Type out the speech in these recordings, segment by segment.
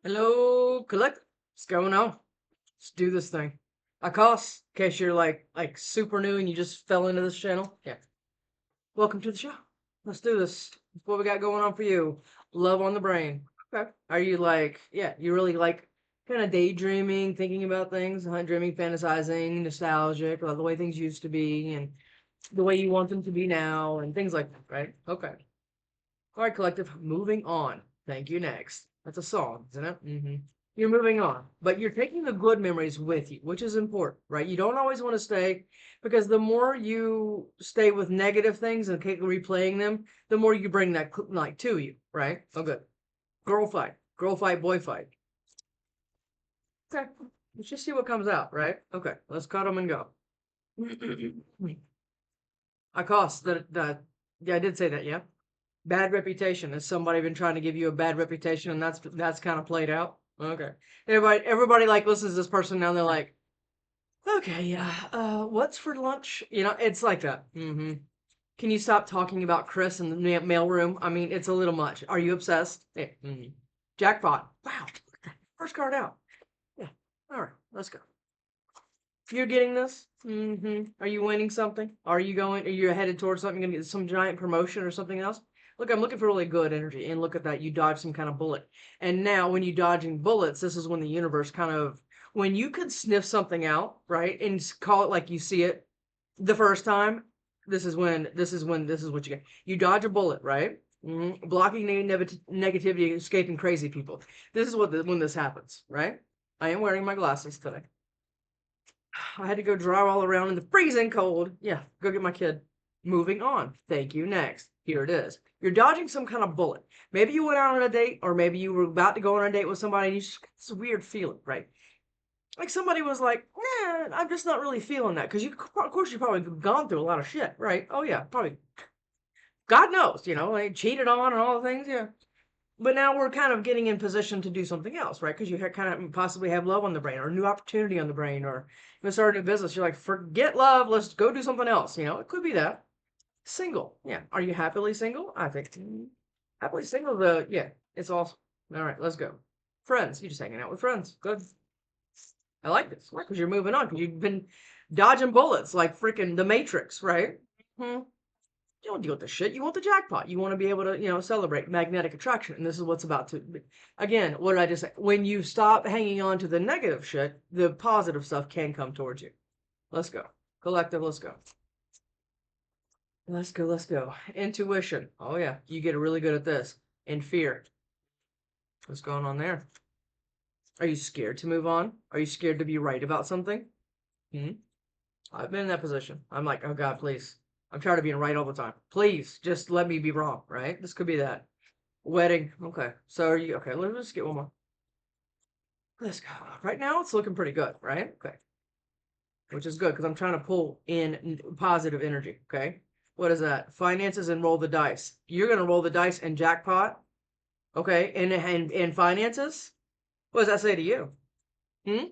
Hello, collect. What's going on? Let's do this thing. Akos, in case you're like super new and you just fell into this channel. Yeah. Welcome to the show. Let's do this. What we got going on for you? Love on the brain. Okay. Are you yeah, you really like kind of daydreaming, thinking about things, dreaming, fantasizing, nostalgic, about the way things used to be and the way you want them to be now and things like that, right? Okay. All right, collective, moving on. Thank you. Next. That's a song, isn't it? You're moving on, but you're taking the good memories with you, which is important, right? You don't always want to stay because the more you stay with negative things and keep replaying them, the more you bring that like to you, right? Oh, good. Girl fight, boy fight. Okay, let's just see what comes out, right? Okay, let's cut them and go. I cost that. Yeah, I did say that. Yeah. Bad reputation. Has somebody been trying to give you a bad reputation and that's kind of played out? Okay. Everybody like listens to this person now and they're like, okay, yeah, what's for lunch? It's like that. Can you stop talking about Chris in the mailroom? I mean, it's a little much. Are you obsessed? Yeah. Jackpot. Wow. First card out. Yeah. All right, let's go. You're getting this? Are you winning something? Are you headed towards something? You're gonna get some giant promotion or something else? Look, I'm looking for really good energy. And look at that. You dodged some kind of bullet. And now when you dodging bullets, this is when the universe when you could sniff something out, right? And call it like you see it the first time. This is what you get. You dodge a bullet, right? Blocking negativity, escaping crazy people. This is when this happens, right? I am wearing my glasses today. I had to go drive all around in the freezing cold. Yeah, go get my kid. Moving on. Thank you. Next. Here it is. You're dodging some kind of bullet. Maybe you went out on a date, or maybe you were about to go on a date with somebody and you just got this weird feeling, right? Like somebody was like, I'm just not really feeling that. Because of course, you've probably gone through a lot of shit, right? Oh, yeah, probably. God knows, they cheated on and all the things, yeah. But now we're kind of getting in position to do something else, right? Because you kind of possibly have love on the brain or a new opportunity on the brain or you start a new business. You're like, forget love. Let's go do something else. It could be that. Single. Yeah. Are you happily single? I think happily single. Yeah, it's awesome. All right, let's go. Friends. You're just hanging out with friends. Good. I like this. Because you're moving on. Because you've been dodging bullets like freaking the Matrix, right? Hmm. You don't deal with the shit. You want the jackpot. You want to be able to, celebrate magnetic attraction. And this is what's about to be. Again, what did I just say? When you stop hanging on to the negative shit, the positive stuff can come towards you. Let's go. Collective, let's go. Let's go, let's go. Intuition. Oh, yeah. You get really good at this. And fear. What's going on there? Are you scared to move on? Are you scared to be right about something? I've been in that position. I'm like, oh God, please. I'm tired of being right all the time. Please, just let me be wrong, right? This could be that. Wedding. Okay. So are you okay? Let's get one more. Let's go. Right now it's looking pretty good, right? Okay. Which is good because I'm trying to pull in positive energy. Okay. What is that? Finances and roll the dice. You're gonna roll the dice and jackpot. Okay. And finances? What does that say to you? Hmm?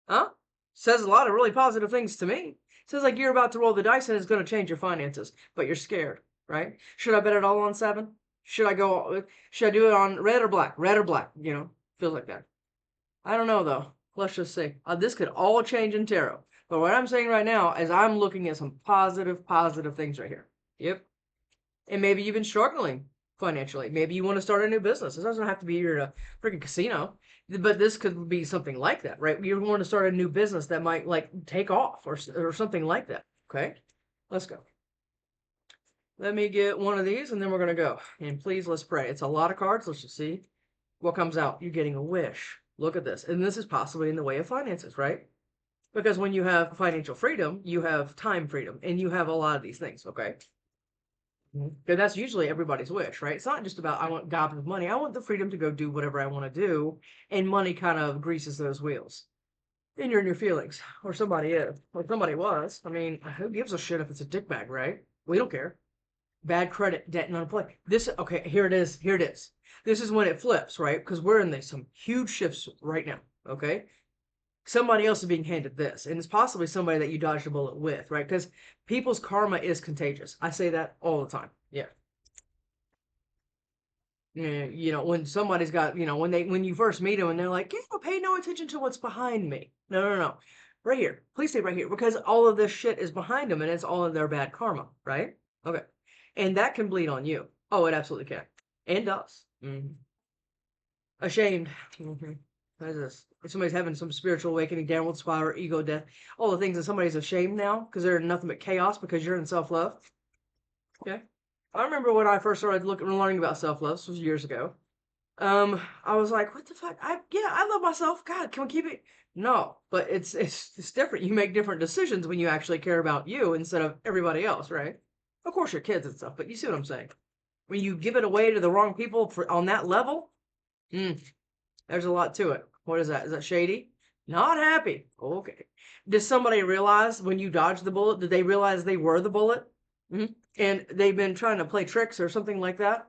Huh? Says a lot of really positive things to me. Says like you're about to roll the dice and it's going to change your finances, but you're scared, right? Should I bet it all on 7? Should I do it on red or black? Red or black, feels like that. I don't know though. Let's just see. This could all change in tarot. But what I'm saying right now is I'm looking at some positive things right here. Yep. And maybe you've been struggling financially. Maybe you want to start a new business. It doesn't have to be you're in a freaking casino, but this could be something like that, right? You want to start a new business that might like take off or something like that. Okay, let's go. Let me get one of these and then we're going to go. And please, let's pray. It's a lot of cards. Let's just see what comes out. You're getting a wish. Look at this. And this is possibly in the way of finances, right? Because when you have financial freedom, you have time freedom and you have a lot of these things, okay? Because that's usually everybody's wish, right? It's not just about I want God with money. I want the freedom to go do whatever I want to do, and money kind of greases those wheels. And you're in your feelings, or somebody is, or somebody was. I mean, who gives a shit if it's a dick bag, right? We don't care. Bad credit, debt, and unemployment. Okay, here it is. Here it is. This is when it flips, right? Because we're in some huge shifts right now. Okay, somebody else is being handed this, and it's possibly somebody that you dodged a bullet with, right? Because people's karma is contagious. I say that all the time. Yeah. You know, when somebody's got, you know, when you first meet them and they're like, yeah, pay no attention to what's behind me. No, no, no. Right here. Please stay right here because all of this shit is behind them and it's all of their bad karma, right? Okay. And that can bleed on you. Oh, it absolutely can. And does. Ashamed. What is this? If somebody's having some spiritual awakening, downward spiral, ego death, all the things that somebody's ashamed now because they're nothing but chaos because you're in self-love. Okay. I remember when I first started learning about self-love, this was years ago. I was like, what the fuck? I love myself. God, can we keep it? No, but it's different. You make different decisions when you actually care about you instead of everybody else, right? Of course, your kids and stuff, but you see what I'm saying. When you give it away to the wrong people on that level, there's a lot to it. What is that? Is that shady? Not happy. Okay. Did somebody realize when you dodged the bullet? Did they realize they were the bullet? And they've been trying to play tricks or something like that?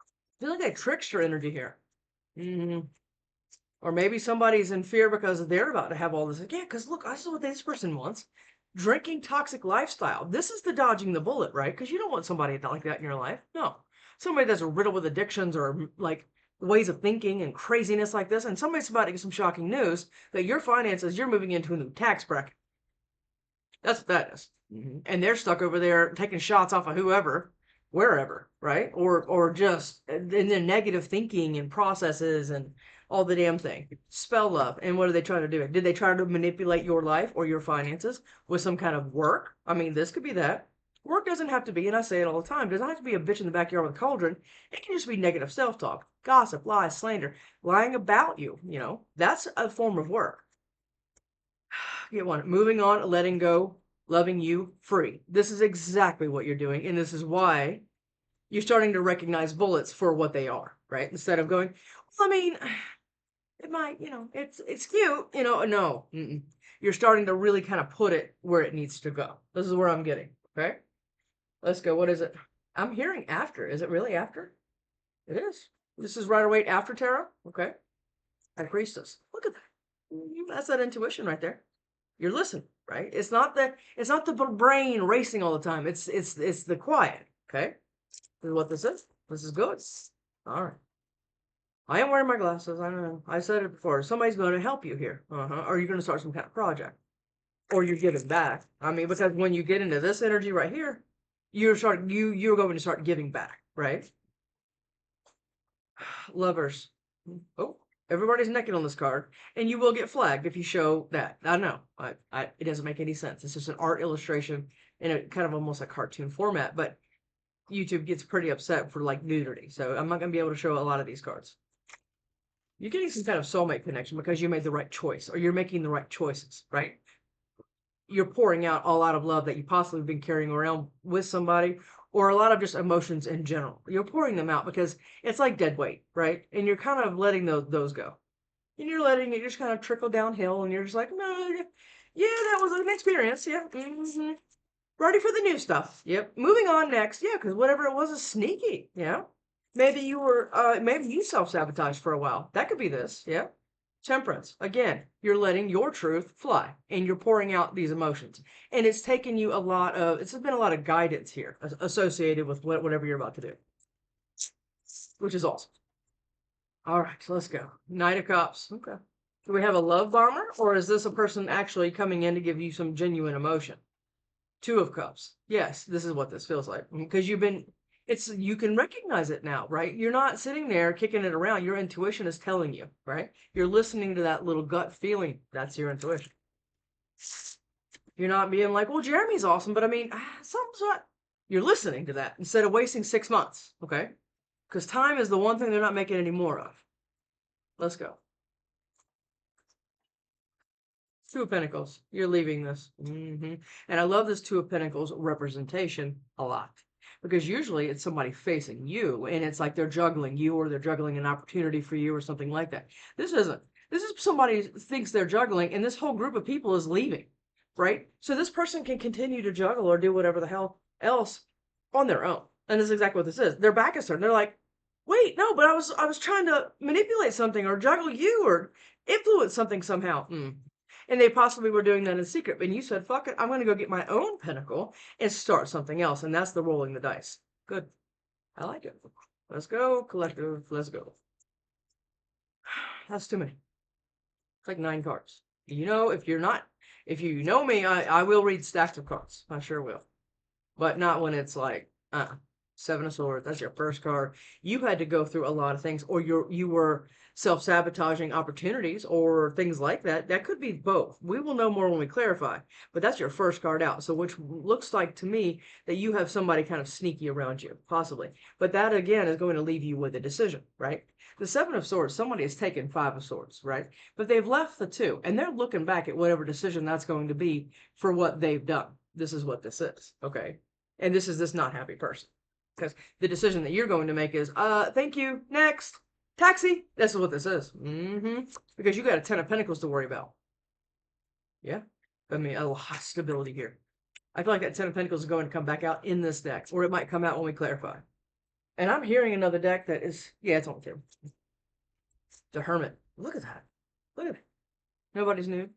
I feel like that trickster energy here. Or maybe somebody's in fear because they're about to have all this. Yeah, because look, I saw what this person wants. Drinking, toxic lifestyle. This is the dodging the bullet, right? Because you don't want somebody like that in your life. No. Somebody that's riddled with addictions or like ways of thinking and craziness like this. And somebody's about to get some shocking news that your finances, you're moving into a new tax bracket. That's what that is. And they're stuck over there taking shots off of whoever, wherever, right? Or just in the negative thinking and processes and all the damn thing. Spell love. And what do they try to do? Did they try to manipulate your life or your finances with some kind of work? I mean, this could be that. Work doesn't have to be, and I say it all the time, doesn't have to be a bitch in the backyard with a cauldron. It can just be negative self-talk, gossip, lies, slander, lying about you, you know. That's a form of work. Get one. Moving on, letting go, loving you, free. This is exactly what you're doing, and this is why you're starting to recognize bullets for what they are, right? Instead of going, well, I mean, it might, you know, it's cute, you know. No, you're starting to really kind of put it where it needs to go. This is where I'm getting. Okay, let's go. What is it? I'm hearing after. Is it really after? It is. This is Rider Waite after tarot. Okay, High Priestess. Look at that. That's that intuition right there. You're listening, right? It's not the brain racing all the time. It's the quiet. Okay, this is what this is. This is good. All right. I am wearing my glasses. I know. I said it before. Somebody's going to help you here. Or you're going to start some kind of project. Or you're giving back. I mean, because when you get into this energy right here, you're going to start giving back, right? Lovers. Oh, everybody's naked on this card, and you will get flagged if you show that. I know. It doesn't make any sense. It's just an art illustration in a kind of almost a cartoon format, but YouTube gets pretty upset for like nudity, so I'm not going to be able to show a lot of these cards. You're getting some kind of soulmate connection because you made the right choice, or you're making the right choices, right? You're pouring out a lot of love that you possibly have been carrying around with somebody, or a lot of just emotions in general. You're pouring them out because it's like dead weight, right? And you're kind of letting those go. And you're letting it just kind of trickle downhill, and you're just like, no, yeah, that was an experience, yeah. Ready for the new stuff. Yep. Moving on next, yeah, because whatever it was is sneaky, yeah. Maybe you self-sabotaged for a while. That could be this, yeah. Temperance. Again, you're letting your truth fly and you're pouring out these emotions. And it's taken you it's been a lot of guidance here associated with whatever you're about to do, which is awesome. All right, so let's go. Knight of Cups. Okay. Do we have a love bomber, or is this a person actually coming in to give you some genuine emotion? Two of Cups. Yes, this is what this feels like because you can recognize it now, right? You're not sitting there kicking it around. Your intuition is telling you, right? You're listening to that little gut feeling. That's your intuition. You're not being like, well, Jeremy's awesome, but I mean, something's not. You're listening to that instead of wasting 6 months, okay? Because time is the one thing they're not making any more of. Let's go. Two of Pentacles. You're leaving this. And I love this Two of Pentacles representation a lot. Because usually it's somebody facing you and it's like they're juggling you or they're juggling an opportunity for you or something like that. This isn't. This is somebody who thinks they're juggling and this whole group of people is leaving, right? So this person can continue to juggle or do whatever the hell else on their own. And this is exactly what this is. Their back is turned. They're like, wait, no, but I was trying to manipulate something or juggle you or influence something somehow. And they possibly were doing that in secret. And you said, fuck it, I'm going to go get my own pentacle and start something else. And that's the rolling the dice. Good. I like it. Let's go, collective. Let's go. That's too many. It's like 9 cards. You know, if you know me, I will read stacks of cards. I sure will. But not when it's like, 7 of Swords. That's your first card. You had to go through a lot of things, or you were self-sabotaging opportunities or things like that. That could be both. We will know more when we clarify. But that's your first card out. So which looks like to me that you have somebody kind of sneaky around you, possibly. But that again is going to leave you with a decision, right? The 7 of Swords, somebody has taken 5 of Swords, right? But they've left the 2, and they're looking back at whatever decision that's going to be for what they've done. This is what this is, okay? And this is this not happy person. Because the decision that you're going to make is, thank you, next, taxi. This is what this is. Because you got a 10 of Pentacles to worry about. Yeah. I mean, a lot of stability here. I feel like that 10 of Pentacles is going to come back out in this deck, or it might come out when we clarify. And I'm hearing another deck that is, yeah, it's only 2. The Hermit. Look at that. Look at it. Nobody's nude.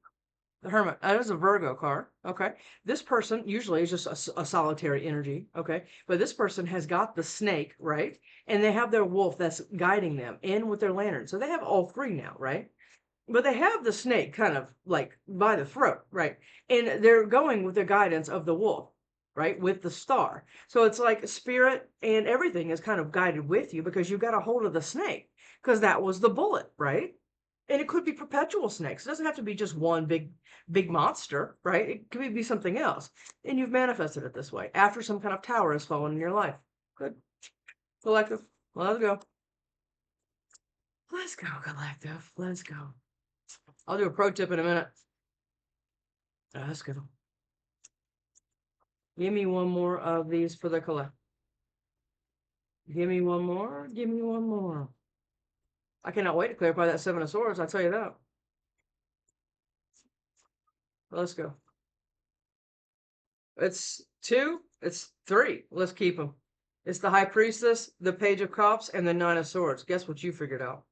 The Hermit. That is a Virgo card. Okay. This person usually is just a solitary energy. Okay. But this person has got the snake, right? And they have their wolf that's guiding them in with their lantern. So they have all 3 now, right? But they have the snake kind of like by the throat, right? And they're going with the guidance of the wolf, right? With the star. So it's like spirit and everything is kind of guided with you because you got a hold of the snake because that was the bullet, right? And it could be perpetual snakes. It doesn't have to be just one big monster, right? It could be something else. And you've manifested it this way after some kind of tower has fallen in your life. Good. Collective. Let's go. Let's go, collective. Let's go. I'll do a pro tip in a minute. Let's go. Give me one more of these for the collective. Give me one more. Give me one more. I cannot wait to clarify that 7 of Swords, I'll tell you that. Let's go. It's 2, it's 3. Let's keep them. It's the High Priestess, the Page of Cups, and the 9 of Swords. Guess what you figured out?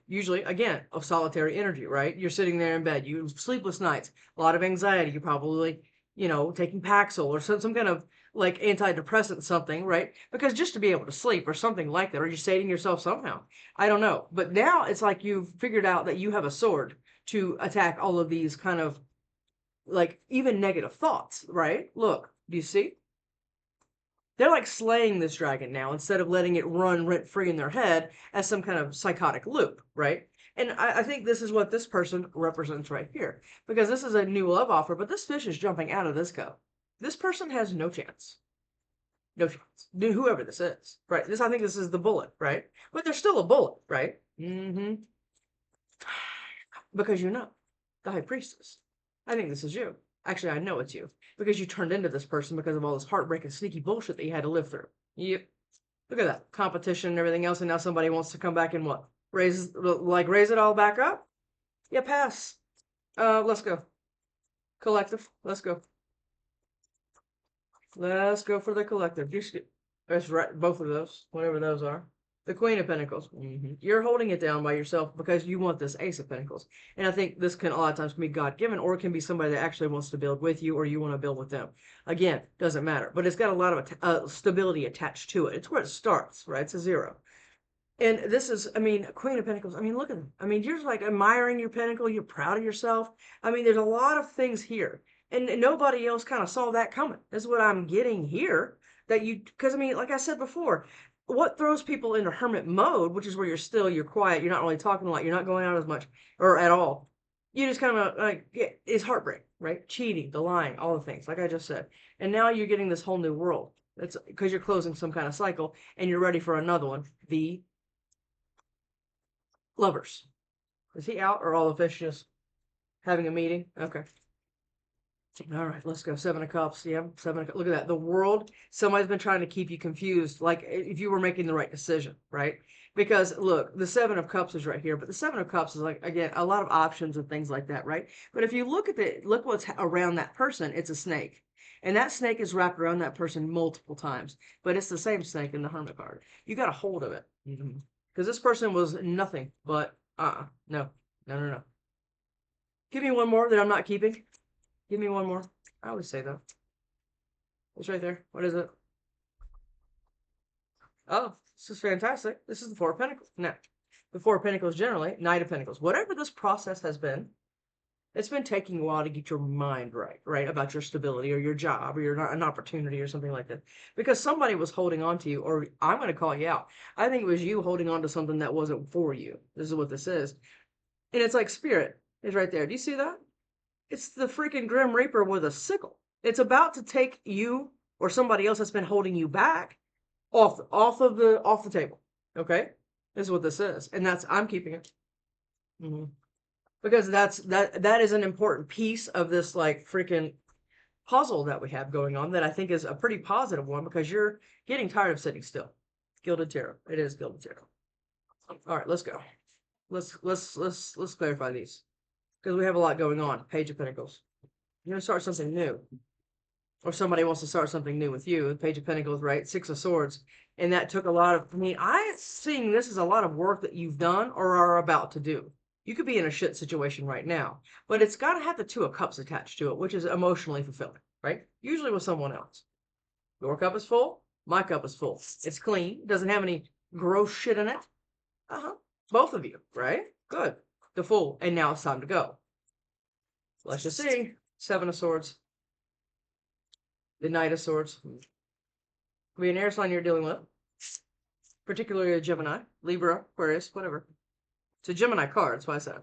Usually, again, a solitary energy, right? You're sitting there in bed, you have sleepless nights, a lot of anxiety. You're probably, taking Paxil or some kind of like antidepressant, something, right? Because just to be able to sleep or something like that, or you're sating yourself somehow. I don't know. But now it's like you've figured out that you have a sword to attack all of these kind of like even negative thoughts, right? Look, do you see? They're like slaying this dragon now instead of letting it run rent free in their head as some kind of psychotic loop, right? And I think this is what this person represents right here because this is a new love offer, but this fish is jumping out of this cup. This person has no chance. No chance. Whoever this is, right? I think this is the bullet, right? But there's still a bullet, right? Because you know, the High Priestess. I think this is you. Actually, I know it's you because you turned into this person because of all this heartbreak and sneaky bullshit that you had to live through. Yep. Look at that competition and everything else, and now somebody wants to come back and what? Raise it all back up? Yeah, pass. Let's go. Collective. Let's go. Let's go for the collective. That's right. Both of those, whatever those are. The Queen of Pentacles. You're holding it down by yourself because you want this Ace of Pentacles. And I think this can a lot of times be God-given, or it can be somebody that actually wants to build with you, or you want to build with them. Again, doesn't matter. But it's got a lot of stability attached to it. It's where it starts, right? It's a 0. And this is, Queen of Pentacles. Look at them. You're just like admiring your pentacle. You're proud of yourself. There's a lot of things here. And nobody else kind of saw that coming. That's what I'm getting here. Because like I said before, what throws people into hermit mode, which is where you're still, you're quiet, you're not really talking a lot, you're not going out as much or at all. You just kind of is heartbreak, right? Cheating, the lying, all the things, like I just said. And now you're getting this whole new world. That's because you're closing some kind of cycle and you're ready for another one. The Lovers. Is he out or all the fish just having a meeting? Okay. All right, let's go. 7 of Cups. Yeah, 7 of Cups. Look at that. The world, somebody's been trying to keep you confused, like if you were making the right decision, right? Because look, the 7 of Cups is right here, but the 7 of Cups is like, again, a lot of options and things like that, right? But if you look what's around that person, it's a snake. And that snake is wrapped around that person multiple times, but it's the same snake in the Hermit card. You got a hold of it. Because this person was nothing but, no. Give me one more that I'm not keeping. Give me one more. I always say that. It's right there. What is it? Oh, This is fantastic. This is the Four of Pentacles. Now, the Four of Pentacles generally, Knight of Pentacles. Whatever this process has been, it's been taking a while to get your mind right, about your stability or your job or an opportunity or something like that. Because somebody was holding on to you, or I'm going to call you out. I think it was you holding on to something that wasn't for you. This is what this is. And it's like Spirit is right there. Do you see that? It's the freaking Grim Reaper with a sickle. It's about to take you or somebody else that's been holding you back off the table. Okay? This is what this is. And I'm keeping it. Because that is an important piece of this like freaking puzzle that we have going on that I think is a pretty positive one, because you're getting tired of sitting still. Gilded Tarot. It is Gilded Tarot. All right, let's go. Let's clarify these, because we have a lot going on. Page of Pentacles. You're gonna start something new, or somebody wants to start something new with you. Page of Pentacles, right? Six of Swords, and that took a lot of. I mean, I'm seeing this as a lot of work that you've done or are about to do. You could be in a shit situation right now, but it's got to have the Two of Cups attached to it, which is emotionally fulfilling, right? Usually with someone else. Your cup is full. My cup is full. It's clean. It doesn't have any gross shit in it. Both of you, right? Good. The Fool. And now it's time to go. Let's just see. Seven of Swords. The Knight of Swords. Could be an air sign you're dealing with. Particularly a Gemini, Libra, Aquarius, whatever. It's a Gemini card, that's why I said.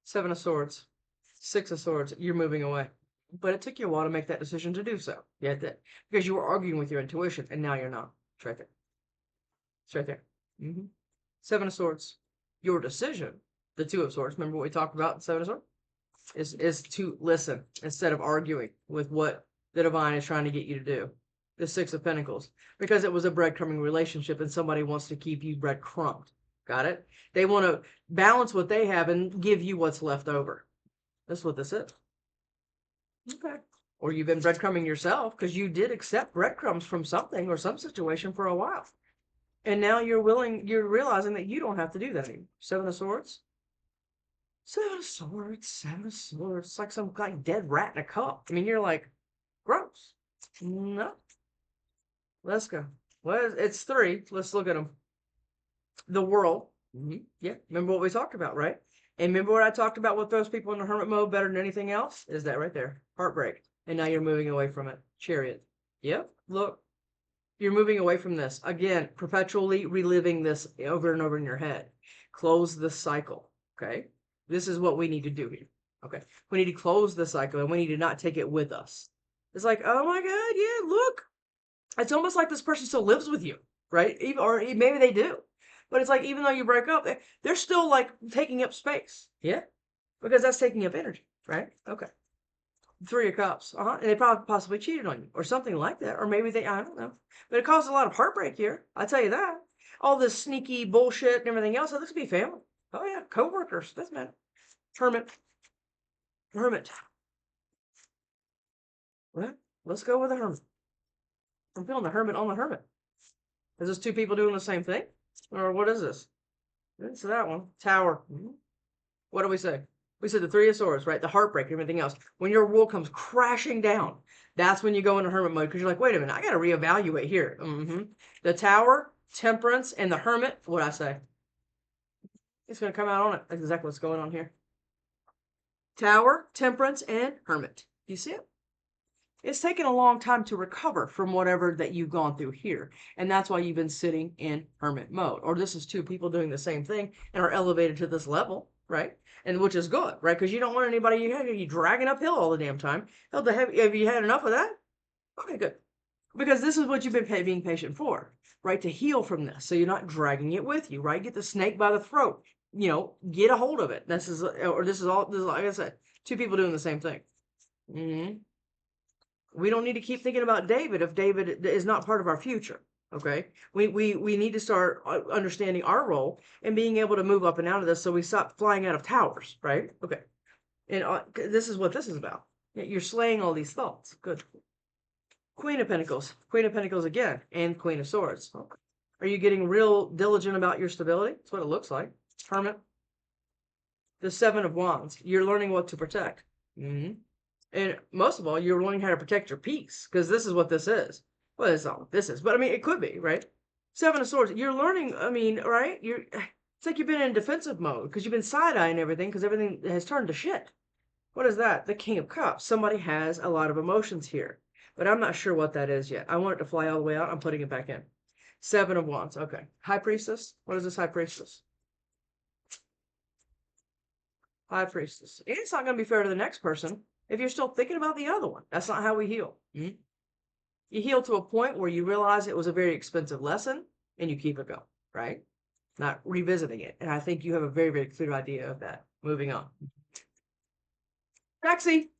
Seven of Swords. Six of Swords. You're moving away. But it took you a while to make that decision to do so. You had that. Because you were arguing with your intuition, and now you're not. It's right there. It's right there. Seven of Swords. Your decision, the Two of Swords, remember what we talked about in Seven of Swords? Is to listen instead of arguing with what the divine is trying to get you to do. The Six of Pentacles. Because it was a breadcrumbing relationship and somebody wants to keep you breadcrumbed. Got it? They want to balance what they have and give you what's left over. That's what this is. Okay. Or you've been breadcrumbing yourself because you did accept breadcrumbs from something or some situation for a while. And now you're realizing that you don't have to do that anymore. Seven of Swords. Seven of Swords. Seven of Swords. It's like some like dead rat in a cup. I mean, you're like, gross. No. Let's go. Well, it's three. Let's look at them. The World. Yeah. Remember what we talked about, right? And remember what I talked about with those people in the hermit mode better than anything else? Is that right there. Heartbreak. And now you're moving away from it. Chariot. Yep. Look. You're moving away from this. Again, perpetually reliving this over and over in your head. Close the cycle. Okay? This is what we need to do here. Okay? We need to close the cycle, and we need to not take it with us. It's like, oh my God, yeah, look. It's almost like this person still lives with you, right? Or maybe they do. But it's like, even though you break up, they're still like taking up space. Yeah? Because that's taking up energy, right? Okay. Three of Cups. And they probably possibly cheated on you or something like that. Or maybe I don't know. But it caused a lot of heartbreak here. I tell you that. All this sneaky bullshit and everything else. So this could be family. Oh yeah. Co-workers. Doesn't matter. Hermit. Hermit. Well, let's go with the Hermit. I'm feeling the Hermit on the Hermit. Is this two people doing the same thing? Or what is this? It's that one. Tower. What do we say? We said the Three of Swords, right? The heartbreak and everything else. When your world comes crashing down, that's when you go into hermit mode, because you're like, wait a minute, I got to reevaluate here. The Tower, Temperance, and the Hermit. What'd I say? It's going to come out on it. That's exactly what's going on here. Tower, Temperance, and Hermit. Do you see it? It's taken a long time to recover from whatever that you've gone through here. And that's why you've been sitting in hermit mode. Or this is two people doing the same thing and are elevated to this level, right? And which is good, right? Because you don't want anybody you dragging uphill all the damn time. Hell, have you had enough of that? Okay, good. Because this is what you've been being patient for, right? To heal from this. So you're not dragging it with you, right? Get the snake by the throat. You know, get a hold of it. This is like I said, two people doing the same thing. We don't need to keep thinking about David if David is not part of our future. Okay, we need to start understanding our role and being able to move up and out of this, so we stop flying out of towers, right? Okay, and this is what this is about. You're slaying all these thoughts. Good. Queen of Pentacles again, and Queen of Swords. Okay. Are you getting real diligent about your stability? That's what it looks like. Hermit. The Seven of Wands. You're learning what to protect. And most of all, you're learning how to protect your peace, because this is what this is. Well, it's not what this is, but I mean, it could be, right? Seven of Swords. You're learning, I mean, right? It's like you've been in defensive mode because you've been side-eyeing everything because everything has turned to shit. What is that? The King of Cups. Somebody has a lot of emotions here, but I'm not sure what that is yet. I want it to fly all the way out. I'm putting it back in. Seven of Wands. Okay. High Priestess. What is this High Priestess? High Priestess. It's not going to be fair to the next person if you're still thinking about the other one. That's not how we heal. You heal to a point where you realize it was a very expensive lesson and you keep it going, right? Not revisiting it. And I think you have a very, very clear idea of that. Moving on. Taxi.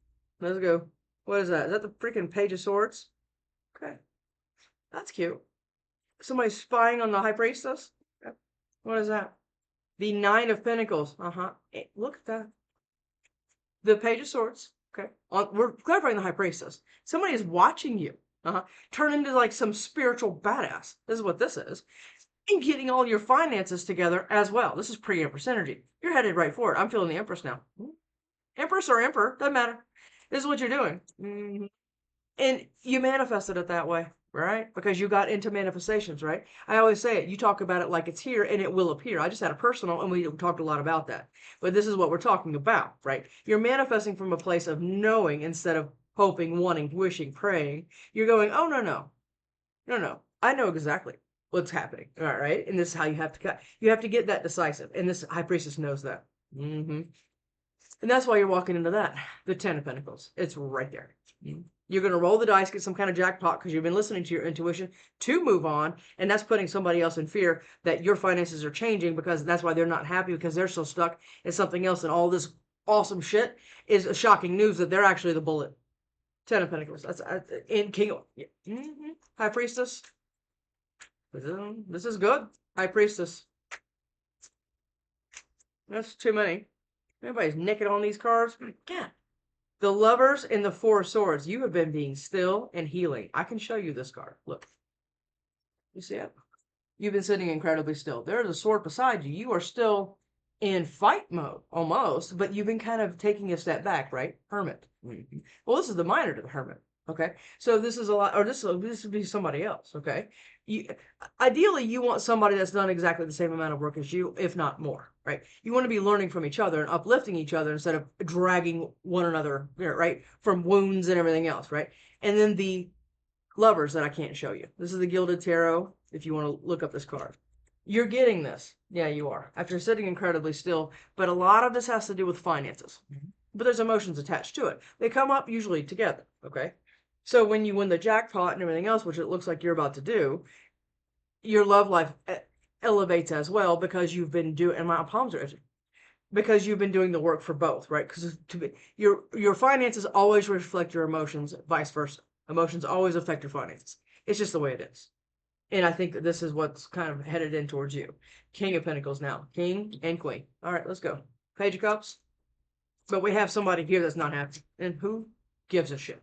Let's go. What is that? Is that the freaking Page of Swords? Okay. That's cute. Somebody spying on the High Priestess? Okay. What is that? The Nine of Pentacles. Look at that. The Page of Swords. Okay. We're clarifying the High Priestess. Somebody is watching you. Turn into like some spiritual badass. This is what this is. And getting all your finances together as well. This is pre-Empress energy. You're headed right for it. I'm feeling the Empress now. Empress or Emperor, doesn't matter. This is what you're doing. And you manifested it that way, right? Because you got into manifestations, right? I always say it. You talk about it like it's here and it will appear. I just had a personal and we talked a lot about that. But this is what we're talking about, right? You're manifesting from a place of knowing instead of hoping, wanting, wishing, praying. You're going, oh, no. I know exactly what's happening. All right. And this is how you have to cut. You have to get that decisive. And this High Priestess knows that. And that's why you're walking into that. The Ten of Pentacles. It's right there. You're going to roll the dice, get some kind of jackpot because you've been listening to your intuition to move on. And that's putting somebody else in fear that your finances are changing because that's why they're not happy because they're so stuck in something else. And all this awesome shit is a shocking news that they're actually the bullet. Ten of Pentacles. That's in King. High Priestess. This is good. High Priestess. That's too many. Everybody's nicking on these cards. God. The Lovers and the Four of Swords. You have been being still and healing. I can show you this card. Look. You see it? You've been sitting incredibly still. There's a sword beside you. You are still in fight mode, almost, but you've been kind of taking a step back, right? Hermit. Well, this is the minor to the Hermit. Okay, so this is a lot, or this would be somebody else. Okay, ideally you want somebody that's done exactly the same amount of work as you, if not more, right? You want to be learning from each other and uplifting each other instead of dragging one another, right, from wounds and everything else, right? And then the Lovers that I can't show you. This is the Gilded Tarot. If you want to look up this card, you're getting this. Yeah, you are. After sitting incredibly still, but a lot of this has to do with finances. But there's emotions attached to it. They come up usually together. Okay. So when you win the jackpot and everything else, which it looks like you're about to do, your love life elevates as well because you've been doing, and my palms are itching, because you've been doing the work for both, right? Because your finances always reflect your emotions, vice versa. Emotions always affect your finances. It's just the way it is. And I think that this is what's kind of headed in towards you. King of Pentacles now. King and Queen. All right, let's go. Page of Cups. But we have somebody here that's not happy. And who gives a shit?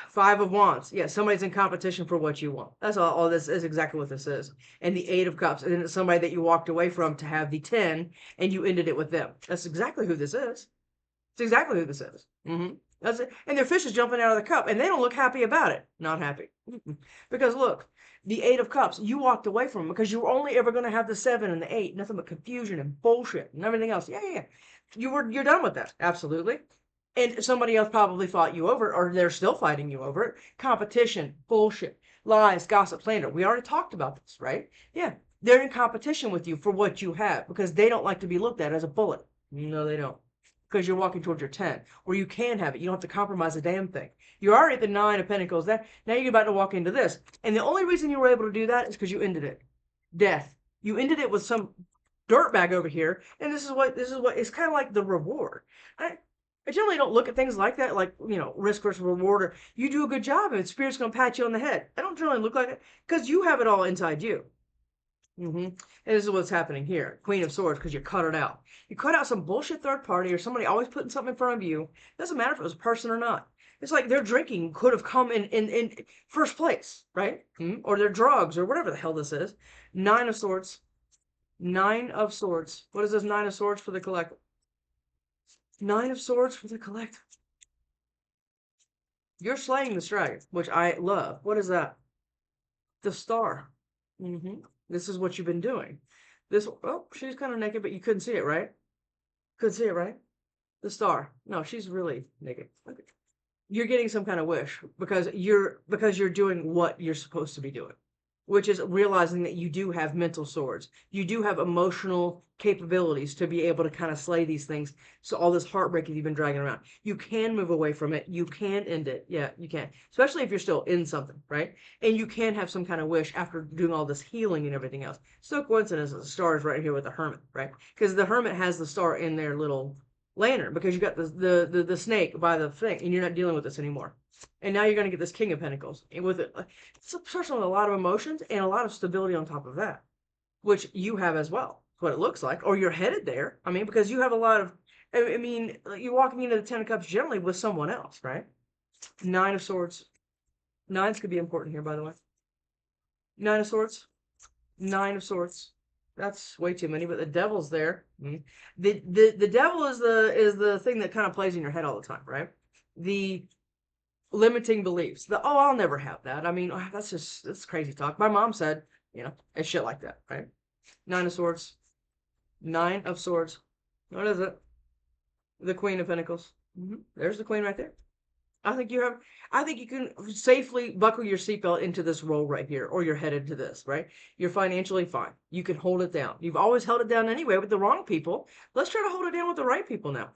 Five of Wands. Yeah, somebody's in competition for what you want. That's all this is exactly what this is. And the Eight of Cups. And then it's somebody that you walked away from to have the 10 and you ended it with them. That's exactly who this is. It's exactly who this is. That's it. And their fish is jumping out of the cup and they don't look happy about it. Not happy. Because look, the Eight of Cups, you walked away from because you were only ever going to have the 7 and the 8. Nothing but confusion and bullshit and everything else. Yeah. You're done with that. Absolutely. And somebody else probably fought you over it, or they're still fighting you over it. Competition, bullshit, lies, gossip, slander. We already talked about this, right? Yeah. They're in competition with you for what you have because they don't like to be looked at as a bullet. No, they don't. Because you're walking towards your 10, where you can have it. You don't have to compromise a damn thing. You're already at the 9 of Pentacles. Now you're about to walk into this. And the only reason you were able to do that is because you ended it. Death. You ended it with some dirtbag over here. And this is what it's kind of like the reward. I generally don't look at things like that, like, risk versus reward, or you do a good job and Spirit's going to pat you on the head. I don't generally look like it because you have it all inside you. And this is what's happening here. Queen of Swords, because you cut it out. You cut out some bullshit third party or somebody always putting something in front of you. Doesn't matter if it was a person or not. It's like their drinking could have come in first place, right? Or their drugs or whatever the hell this is. Nine of Swords. Nine of Swords. What is this Nine of Swords for the collective? Nine of Swords for the collective. You're slaying this dragon, which I love. What is that? The Star. This is what you've been doing. This, oh, she's kind of naked, but you couldn't see it, right? Couldn't see it, right? The star. No, she's really naked. Okay. You're getting some kind of wish because you're doing what you're supposed to be doing, which is realizing that you do have mental swords. You do have emotional capabilities to be able to kind of slay these things. So all this heartbreak that you've been dragging around, you can move away from it. You can end it. Yeah, you can. Especially if you're still in something, right? And you can have some kind of wish after doing all this healing and everything else. It's no coincidence that the star is right here with the hermit, right? Because the hermit has the star in their little lantern because you got the snake by the thing and you're not dealing with this anymore. And now you're going to get this King of Pentacles. And with it, it's a person with a lot of emotions and a lot of stability on top of that, which you have as well. What it looks like, or you're headed there. I mean, because you have a lot of, I mean, you're walking into the Ten of Cups generally with someone else, right? Nine of Swords. Nines could be important here, by the way. Nine of Swords. Nine of Swords. That's way too many, but the devil's there. The devil is the thing that kind of plays in your head all the time, right? The limiting beliefs. Oh, I'll never have that. I mean, that's crazy talk. My mom said, it's shit like that, right? Nine of Swords. Nine of Swords. What is it? The Queen of Pentacles. There's the Queen right there. I think you can safely buckle your seatbelt into this role right here, or you're headed to this, right? You're financially fine. You can hold it down. You've always held it down anyway with the wrong people. Let's try to hold it down with the right people now.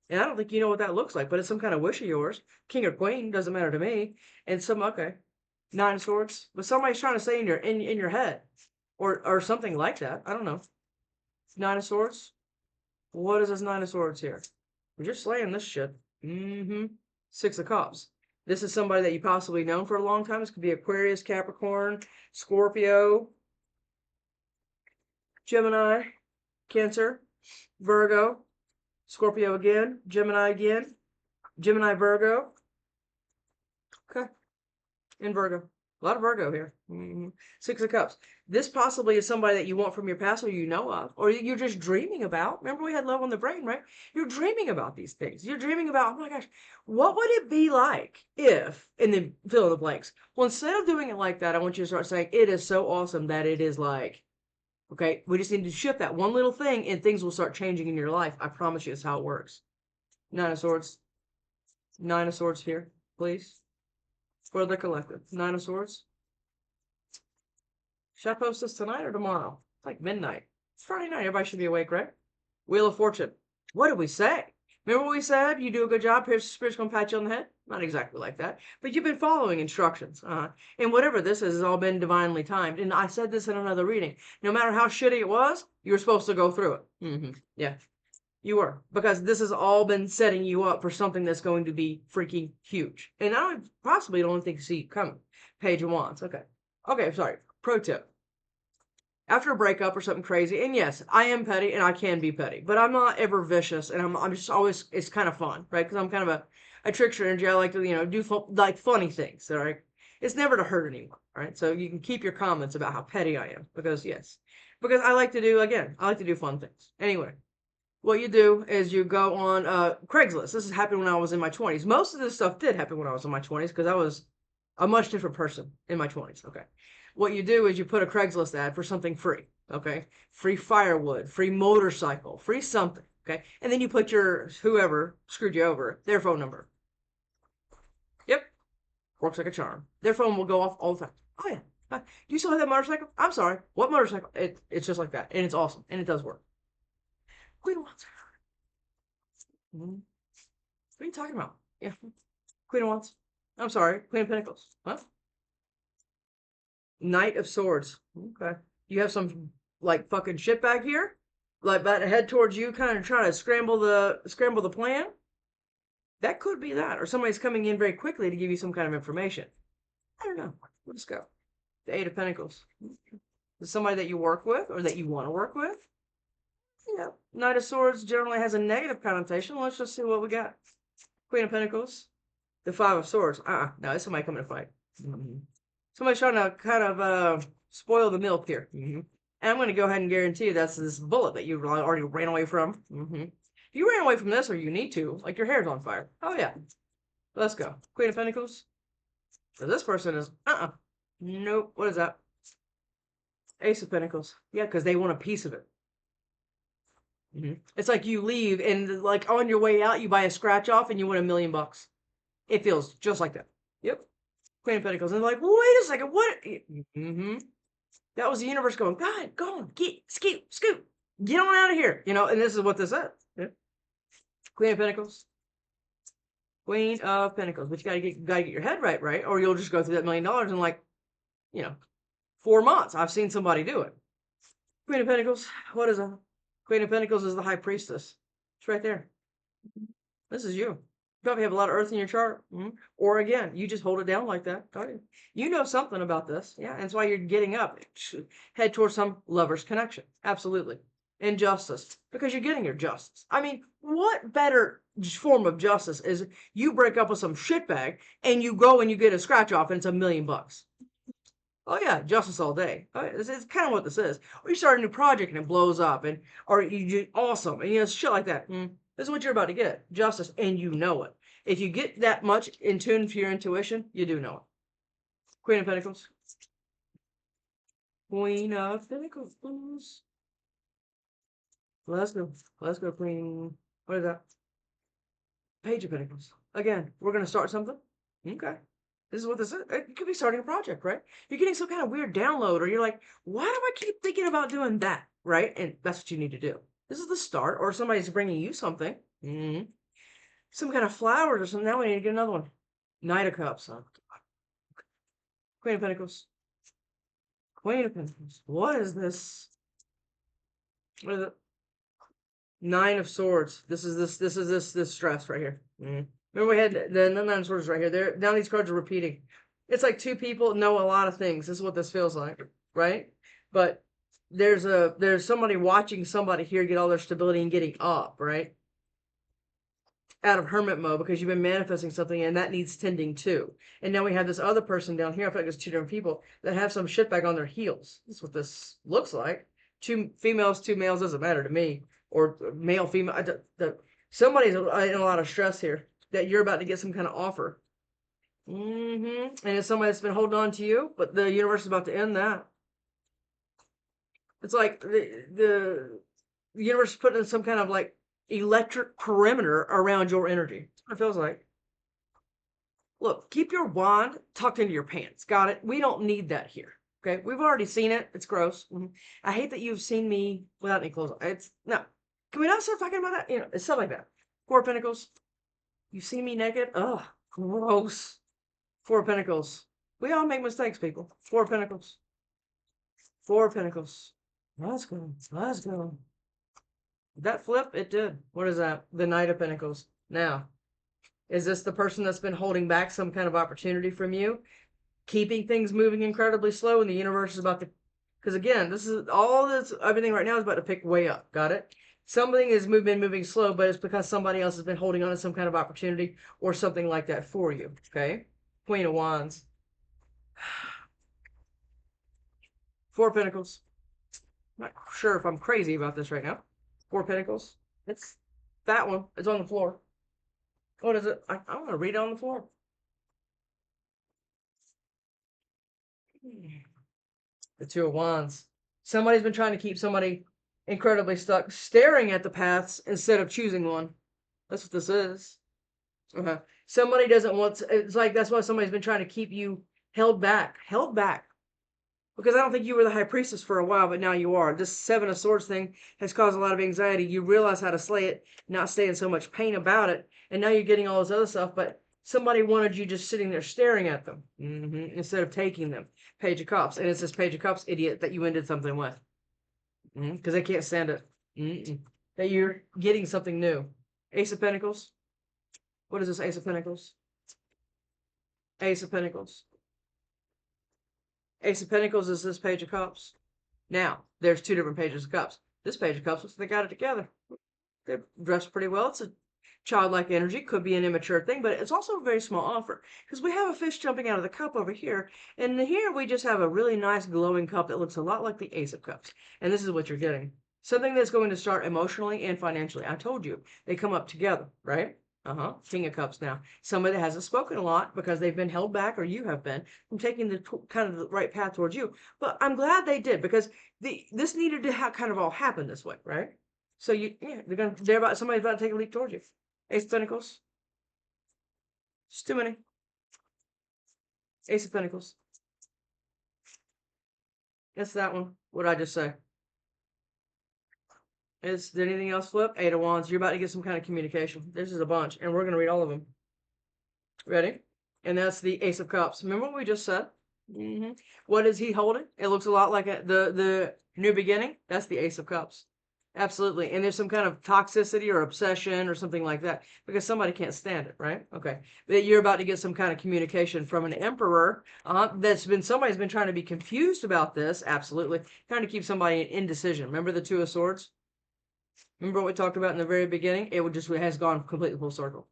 And I don't think you know what that looks like, but it's some kind of wish of yours. King or Queen, doesn't matter to me. And okay. Nine of Swords. But somebody's trying to say in your head. Or something like that. I don't know. Nine of Swords. What is this Nine of Swords here? You're slaying this shit. Six of Cups. This is somebody that you possibly known for a long time. This could be Aquarius, Capricorn, Scorpio, Gemini, Cancer, Virgo, Scorpio again, Gemini, Virgo. Okay. And Virgo. A lot of Virgo here. Six of Cups. This possibly is somebody that you want from your past or you know of, or you're just dreaming about. Remember we had love on the brain, right? You're dreaming about these things. You're dreaming about, oh my gosh, what would it be like if, and then fill in the blanks. Well, instead of doing it like that, I want you to start saying, it is so awesome that it is like, okay, we just need to shift that one little thing and things will start changing in your life. I promise you that's how it works. Nine of Swords. Nine of Swords here, please. For the collective. Nine of Swords. Should I post this tonight or tomorrow? It's like midnight. It's Friday night. Everybody should be awake, right? Wheel of Fortune. What did we say? Remember what we said? You do a good job. Spirit's going to pat you on the head? Not exactly like that. But you've been following instructions. And whatever this is has all been divinely timed. And I said this in another reading. No matter how shitty it was, you were supposed to go through it. Yeah. You were. Because this has all been setting you up for something that's going to be freaking huge. And I possibly don't think you see it coming. Page of Wands. Okay. Okay, sorry. Pro tip. After a breakup or something crazy, and yes, I am petty and I can be petty, but I'm not ever vicious, and I'm just always, it's kind of fun, right? Because I'm kind of a trickster energy. I like to, do like funny things, all right? It's never to hurt anyone, right? So you can keep your comments about how petty I am, because I like to do fun things. Anyway, what you do is you go on Craigslist. This has happened when I was in my 20s. Most of this stuff did happen when I was in my 20s because I was a much different person in my 20s, okay? What you do is you put a Craigslist ad for something free, okay? Free firewood, free motorcycle, free something, okay? And then you put your, whoever screwed you over, their phone number. Yep. Works like a charm. Their phone will go off all the time. Oh, yeah. Do you still have that motorcycle? I'm sorry. What motorcycle? It's just like that. And it's awesome. And it does work. Queen of Wands. What are you talking about? Yeah. Queen of Wands. I'm sorry. Queen of Pentacles. What? Knight of Swords. Okay. You have some like fucking shitbag here? Like about to head towards you, kind of trying to scramble the plan? That could be that. Or somebody's coming in very quickly to give you some kind of information. I don't know. Let's go. The Eight of Pentacles. Is somebody that you work with or that you want to work with? Yeah. Knight of Swords generally has a negative connotation. Let's just see what we got. Queen of Pentacles. The Five of Swords. No, it's somebody coming to fight. Somebody's trying to kind of spoil the milk here. And I'm going to go ahead and guarantee you that's this bullet that you already ran away from. If you ran away from this or you need to, like your hair's on fire. Oh, yeah. Let's go. Queen of Pentacles. So this person is, nope. What is that? Ace of Pentacles. Yeah, because they want a piece of it. It's like you leave and like on your way out, you buy a scratch off and you win $1 million. It feels just like that. Yep. Queen of Pentacles. And they're like, well, wait a second, what? That was the universe going, God, go on, scoot, get on out of here. And this is what this is. Yep. Queen of Pentacles. Queen of Pentacles. But you gotta get your head right, or you'll just go through that $1 million in like, 4 months. I've seen somebody do it. Queen of Pentacles. What is that? Queen of Pentacles is the High Priestess. It's right there. This is you. You probably have a lot of earth in your chart. Or again, you just hold it down like that. You know something about this. Yeah, and that's why you're getting up. Head towards some lover's connection. Absolutely. Injustice. Because you're getting your justice. I mean, what better form of justice is you break up with some shitbag and you go and you get a scratch off and it's $1 million. Oh yeah, justice all day. It's kind of what this is. Or you start a new project and it blows up, or you do awesome, and shit like that. This is what you're about to get, justice, and you know it. If you get that much in tune for your intuition, you do know it. Queen of Pentacles. Queen of Pentacles. Let's go, Queen. What is that? Page of Pentacles. Again, we're gonna start something. Okay. This is what this is. You could be starting a project, right? You're getting some kind of weird download, or you're like, why do I keep thinking about doing that, right? And that's what you need to do. This is the start, or somebody's bringing you something. Some kind of flowers or something. Now we need to get another one. Knight of Cups. Oh, Queen of Pentacles. Queen of Pentacles. What is this? What is it? Nine of Swords. This is this stress right here. Remember we had the Nine of Swords right here. Now these cards are repeating. It's like two people know a lot of things. This is what this feels like, right? But there's somebody watching somebody here get all their stability and getting up, right? Out of hermit mode because you've been manifesting something and that needs tending too. And now we have this other person down here. I feel like it's two different people that have some shit back on their heels. This is what this looks like. 2 females, 2 males, doesn't matter to me. Or male, female. Somebody's in a lot of stress here that you're about to get some kind of offer. And it's somebody that's been holding on to you, but the universe is about to end that. It's like the universe is putting in some kind of like electric perimeter around your energy. That's what it feels like. Look, keep your wand tucked into your pants. Got it? We don't need that here. Okay? We've already seen it. It's gross. I hate that you've seen me without any clothes on. No. Can we not start talking about that? It's stuff like that. 4 of Pentacles. You see me naked? Ugh, gross. 4 of Pentacles. We all make mistakes, people. 4 of Pentacles. 4 of Pentacles. Let's go. Let's go. Did that flip? It did. What is that? The Knight of Pentacles. Now, is this the person that's been holding back some kind of opportunity from you? Keeping things moving incredibly slow and the universe is about to... Because again, this is all this, everything right now is about to pick way up. Got it? Something has been moving slow, but it's because somebody else has been holding on to some kind of opportunity or something like that for you. Okay? Queen of Wands. 4 of Pentacles. I'm not sure if I'm crazy about this right now. 4 of Pentacles. It's that one. It's on the floor. What is it? I want to read it on the floor. The 2 of Wands. Somebody's been trying to keep somebody incredibly stuck, staring at the paths instead of choosing one. That's what this is. Somebody doesn't want to, it's like that's why somebody's been trying to keep you held back. Because I don't think you were the High Priestess for a while, but now you are. This 7 of Swords thing has caused a lot of anxiety. You realize how to slay it, not stay in so much pain about it, and now you're getting all this other stuff, but somebody wanted you just sitting there staring at them instead of taking them. Page of Cups. And it's this Page of Cups idiot that you ended something with. Because they can't stand it. That you're getting something new. Ace of Pentacles. What is this Ace of Pentacles? Ace of Pentacles. Ace of Pentacles is this Page of Cups. Now, there's 2 different Pages of Cups. This Page of Cups looks like they got it together. They're dressed pretty well. It's a childlike energy. Could be an immature thing, but it's also a very small offer. Because we have a fish jumping out of the cup over here. And here we just have a really nice glowing cup that looks a lot like the Ace of Cups. And this is what you're getting. Something that's going to start emotionally and financially. I told you. They come up together, right? King of Cups now. Somebody that hasn't spoken a lot because they've been held back, or you have been, from taking the kind of the right path towards you. But I'm glad they did, because this needed to kind of all happen this way, right? So somebody's about to take a leap towards you. Ace of Pentacles. It's too many. Ace of Pentacles. It's that one. What did I just say? Did anything else flip? Eight of Wands. You're about to get some kind of communication. This is a bunch, and we're going to read all of them. Ready? And that's the Ace of Cups. Remember what we just said? What is he holding? It looks a lot like the new beginning. That's the Ace of Cups. Absolutely. And there's some kind of toxicity or obsession or something like that, because somebody can't stand it, right? Okay. But you're about to get some kind of communication from an Emperor. Somebody's been trying to be confused about this. Absolutely. Trying to keep somebody in indecision. Remember the Two of Swords? Remember what we talked about in the very beginning? It has gone completely full circle.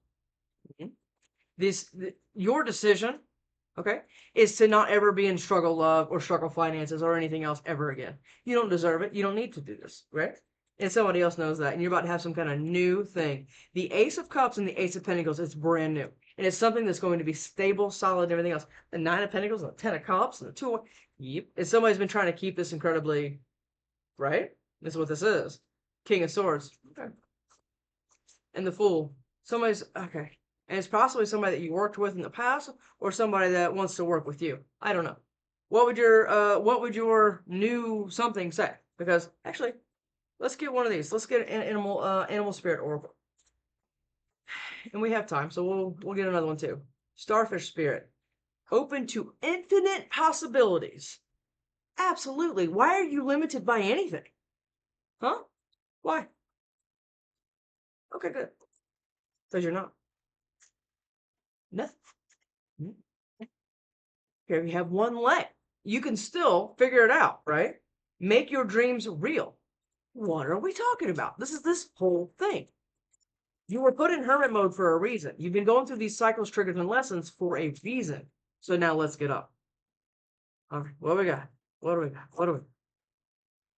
Your decision, okay, is to not ever be in struggle love or struggle finances or anything else ever again. You don't deserve it. You don't need to do this, right? And somebody else knows that, and you're about to have some kind of new thing. The Ace of Cups and the Ace of Pentacles, it's brand new. And it's something that's going to be stable, solid, and everything else. The Nine of Pentacles and the Ten of Cups and the Two of... Yep. And somebody's been trying to keep this incredibly... Right? This is what this is. King of Swords. Okay. And the Fool. Okay. And it's possibly somebody that you worked with in the past, or somebody that wants to work with you. I don't know. What would your new something say? Because actually, let's get one of these. Let's get an animal spirit oracle. And we have time, so we'll get another one too. Starfish spirit. Open to infinite possibilities. Absolutely. Why are you limited by anything? Huh? Why? Okay, good. Because you're not. Nothing. Here you have one leg. You can still figure it out, right? Make your dreams real. What are we talking about? This is this whole thing. You were put in hermit mode for a reason. You've been going through these cycles, triggers, and lessons for a reason. So now let's get up. All right, what do we got? What do we got? What do we got?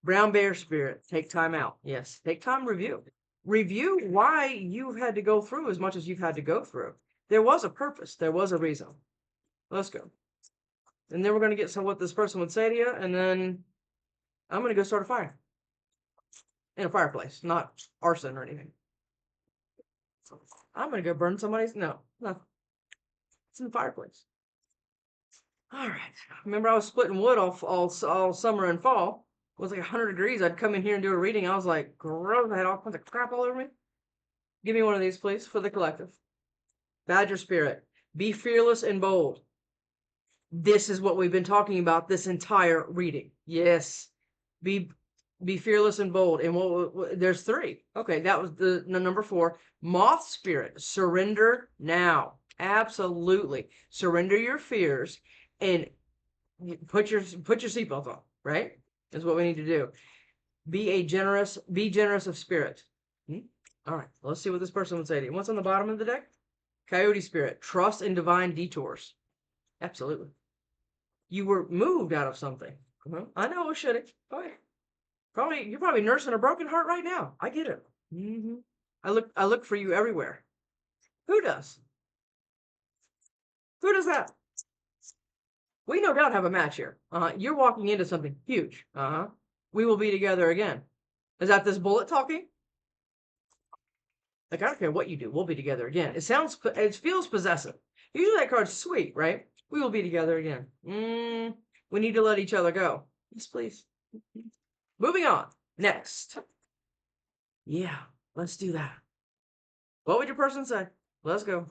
Brown bear spirit. Take time out. Yes, take time, review. Review why you've had to go through as much as you've had to go through. There was a purpose. There was a reason. Let's go. And then we're going to get what this person would say to you, and then I'm going to go start a fire. In a fireplace, not arson or anything. I'm going to go burn somebody's... No. It's in the fireplace. All right. Remember I was splitting wood all summer and fall. It was like 100 degrees. I'd come in here and do a reading. I was like, gross. I had all kinds of crap all over me. Give me one of these, please, for the collective. Badger spirit. Be fearless and bold. This is what we've been talking about this entire reading. Yes. Be fearless and bold. And there's three. Okay, that was the number 4. Moth spirit. Surrender now. Absolutely. Surrender your fears and put your seatbelt on, right? Is what we need to do. Be generous of spirit. All right, let's see what this person would say to you. What's on the bottom of the deck? Coyote spirit. Trust in divine detours. Absolutely. You were moved out of something. I know, should it? Oh, yeah. You're probably nursing a broken heart right now. I get it. I look for you everywhere. Who does? Who does that? We no doubt have a match here. You're walking into something huge. We will be together again. Is that this bullet talking? Like, I don't care what you do. We'll be together again. It feels possessive. Usually that card's sweet, right? We will be together again. We need to let each other go. Yes, please. Moving on. Next. Yeah, let's do that. What would your person say? Let's go.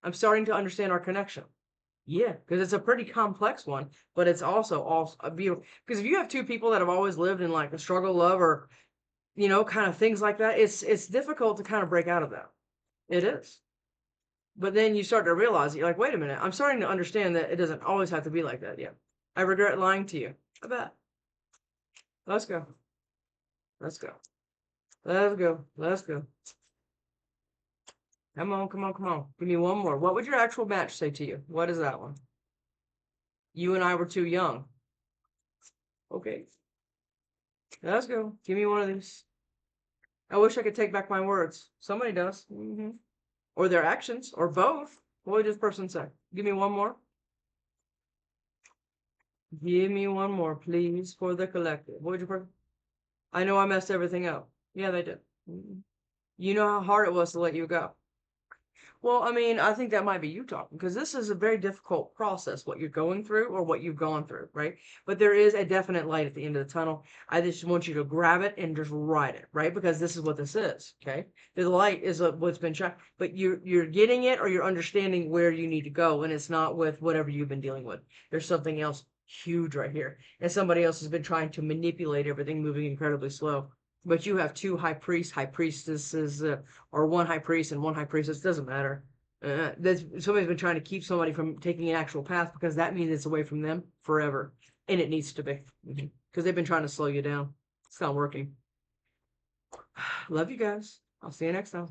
I'm starting to understand our connection. Yeah, because it's a pretty complex one, but it's also a beautiful. Because if you have two people that have always lived in like a struggle, love, or kind of things like that, it's difficult to kind of break out of that. It is. But then you start to realize, you're like, wait a minute, I'm starting to understand that it doesn't always have to be like that. Yeah. I regret lying to you. I bet. Let's go. Let's go. Let's go. Let's go. Come on, come on, come on. Give me one more. What would your actual match say to you? What is that one? You and I were too young. Okay. Let's go. Give me one of these. I wish I could take back my words. Somebody does. or their actions, or both. What would this person say? Give me one more. Give me one more, please, for the collective. What would your person? I know I messed everything up. Yeah, they did. You know how hard it was to let you go. Well, I mean, I think that might be you talking, because this is a very difficult process, what you're going through or what you've gone through, right? But there is a definite light at the end of the tunnel. I just want you to grab it and just ride it, right? Because this is what this is, okay? The light is what's been shown, but you're getting it, or you're understanding where you need to go, and it's not with whatever you've been dealing with. There's something else huge right here, and somebody else has been trying to manipulate everything, moving incredibly slow. But you have two high priests, high priestesses, or one high priest and one high priestess. Doesn't matter. Somebody's been trying to keep somebody from taking an actual path, because that means it's away from them forever, and it needs to be, because they've been trying to slow you down. It's not working. Love you guys. I'll see you next time.